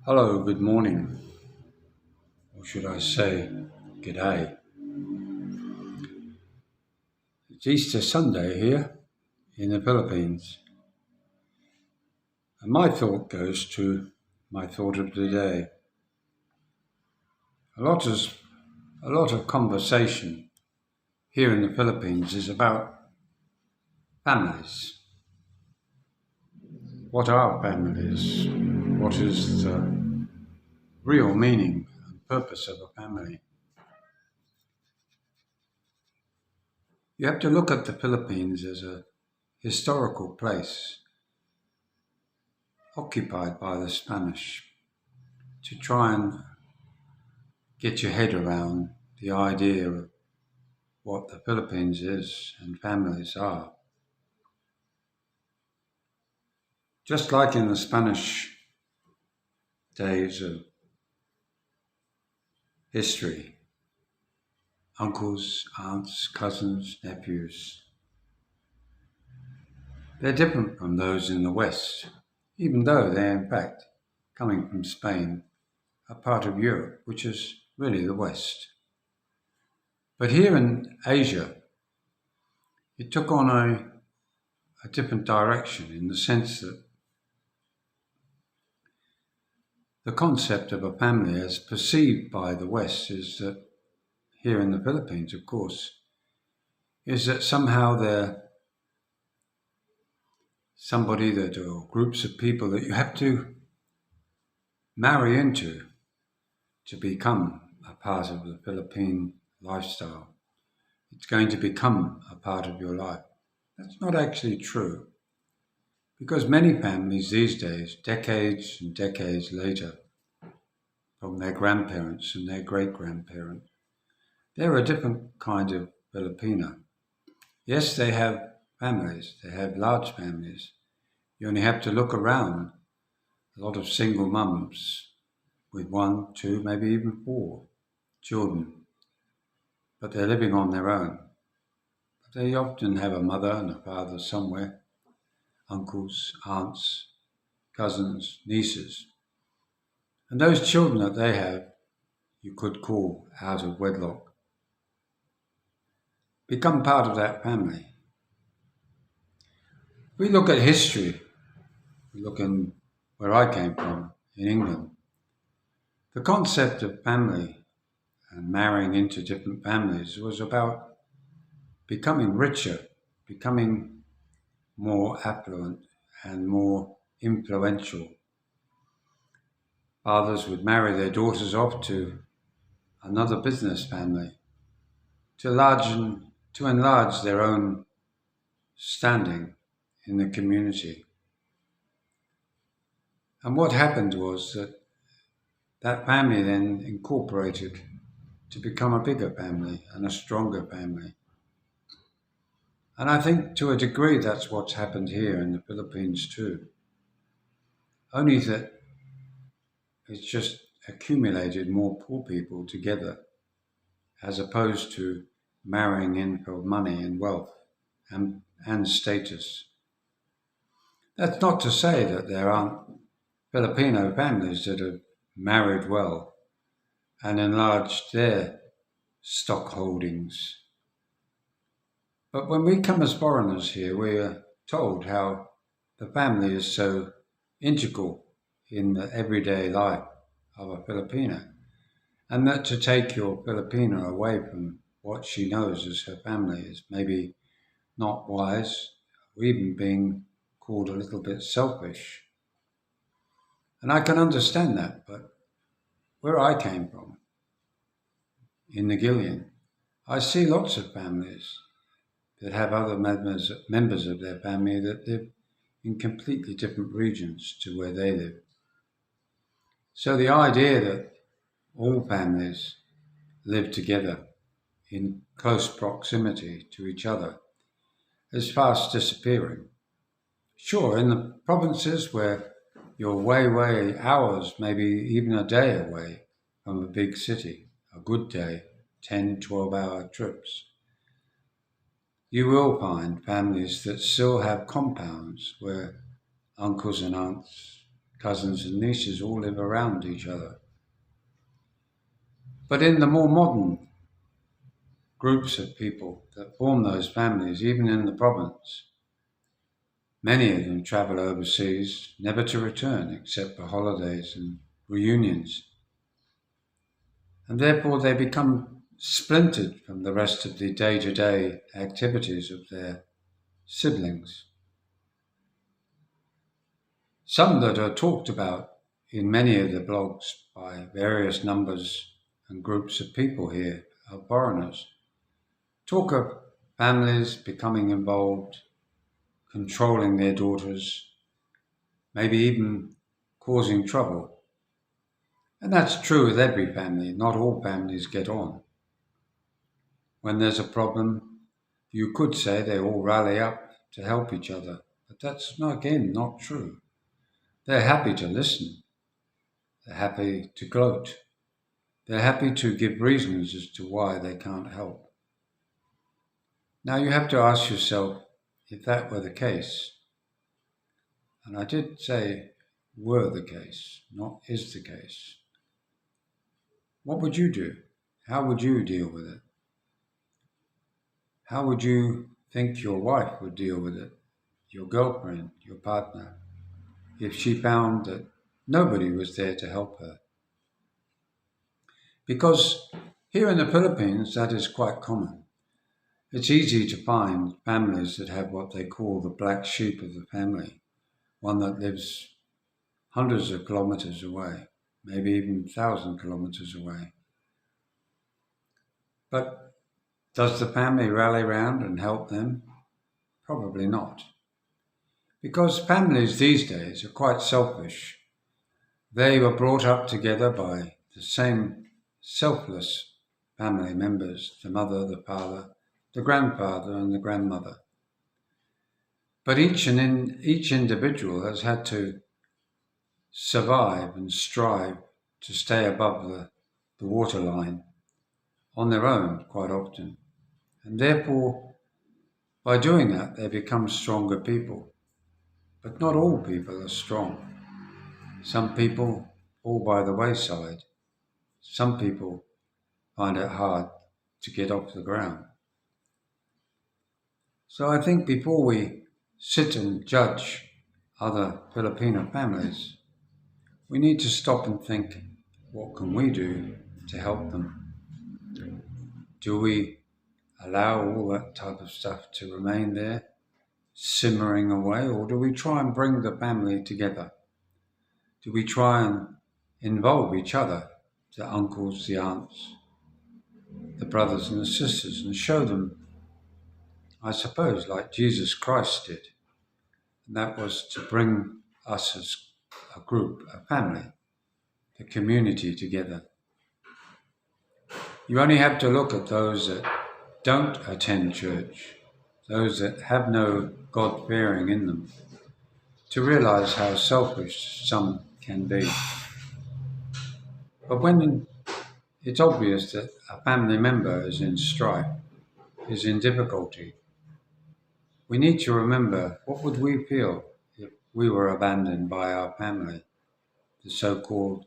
Hello, good morning, or should I say, g'day. It's Easter Sunday here in the Philippines, and my thought goes to my thought of the day. A lot of, a lot of conversation here in the Philippines is about families. What are families? What is the real meaning and purpose of a family? You have to look at the Philippines as a historical place occupied by the Spanish to try and get your head around the idea of what the Philippines is and families are. Just like in the Spanish days of history, uncles, aunts, cousins, nephews, they're different from those in the West, even though they're in fact coming from Spain, a part of Europe, which is really the West. But here in Asia, it took on a different direction in the sense that the concept of a family as perceived by the West is that here in the Philippines, of course, is that somehow they're somebody that or groups of people that you have to marry into to become a part of the Philippine lifestyle. It's going to become a part of your life. That's not actually true because many families these days, decades and decades later, from their grandparents and their great grandparents, they're a different kind of Filipino. Yes, they have families, they have large families. You only have to look around. A lot of single mums with one, two, maybe even four children, but they're living on their own. But they often have a mother and a father somewhere, uncles, aunts, cousins, nieces. And those children that they have, you could call out of wedlock, become part of that family. We look at history, we look in where I came from, in England. The concept of family and marrying into different families was about becoming richer, becoming more affluent and more influential. Fathers would marry their daughters off to another business family to enlarge their own standing in the community. And what happened was that family then incorporated to become a bigger family and a stronger family. And I think to a degree that's what's happened here in the Philippines too. Only that it's just accumulated more poor people together as opposed to marrying in for money and wealth and status. That's not to say that there aren't Filipino families that have married well and enlarged their stock holdings. But when we come as foreigners here, we are told how the family is so integral in the everyday life of a Filipino, and that to take your Filipino away from what she knows as her family is maybe not wise, or even being called a little bit selfish. And I can understand that, but where I came from, in the Gillian, I see lots of families that have other members of their family that live in completely different regions to where they live. So the idea that all families live together in close proximity to each other is fast disappearing. Sure, in the provinces where you're way hours, maybe even a day away from a big city, a good day, 10, 12-hour trips, you will find families that still have compounds where uncles and aunts, cousins and nieces all live around each other. But in the more modern groups of people that form those families, even in the province, many of them travel overseas, never to return except for holidays and reunions. And therefore they become splintered from the rest of the day-to-day activities of their siblings. Some that are talked about in many of the blogs by various numbers and groups of people here are foreigners. Talk of families becoming involved, controlling their daughters, maybe even causing trouble. And that's true with every family. Not all families get on. When there's a problem, you could say they all rally up to help each other, but that's again not true. They're happy to listen. They're happy to gloat. They're happy to give reasons as to why they can't help. Now you have to ask yourself, if that were the case, and I did say were the case, not is the case, what would you do? How would you deal with it? How would you think your wife would deal with it, your girlfriend, your partner, if she found that nobody was there to help her? Because here in the Philippines, that is quite common. It's easy to find families that have what they call the black sheep of the family, one that lives hundreds of kilometers away, maybe even 1,000 kilometers away. But does the family rally round and help them? Probably not. Because families these days are quite selfish. They were brought up together by the same selfless family members, the mother, the father, the grandfather and the grandmother. But each individual has had to survive and strive to stay above the waterline on their own quite often. And therefore, by doing that, they become stronger people. But not all people are strong. Some people fall by the wayside. Some people find it hard to get off the ground. So I think before we sit and judge other Filipino families, we need to stop and think, what can we do to help them? Do we allow all that type of stuff to remain there, simmering away, or do we try and bring the family together? Do we try and involve each other, the uncles, the aunts, the brothers and the sisters, and show them, I suppose, like Jesus Christ did? And that was to bring us as a group, a family, the community together. You only have to look at those that don't attend church, those that have no God-fearing in them, to realize how selfish some can be. But when it's obvious that a family member is in strife, is in difficulty, we need to remember, what would we feel if we were abandoned by our family, the so-called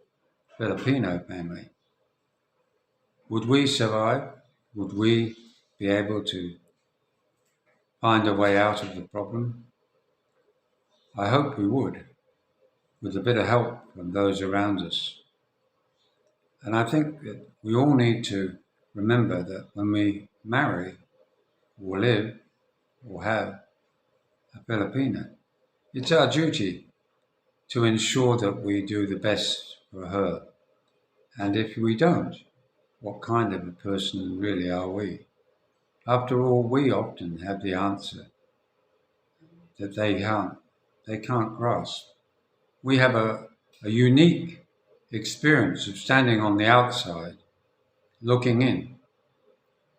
Filipino family? Would we survive? Would we be able to find a way out of the problem? I hope we would, with a bit of help from those around us. And I think that we all need to remember that when we marry or live or have a Filipina, it's our duty to ensure that we do the best for her. And if we don't, what kind of a person really are we? After all, we often have the answer that they can't grasp. We have a unique experience of standing on the outside, looking in,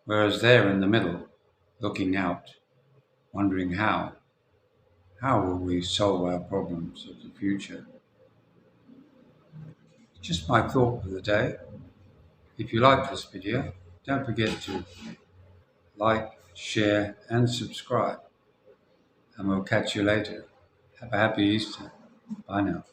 whereas they're in the middle, looking out, wondering how will we solve our problems of the future? Just my thought for the day. If you like this video, don't forget to like, share and subscribe. And we'll catch you later. Have a happy Easter. Bye now.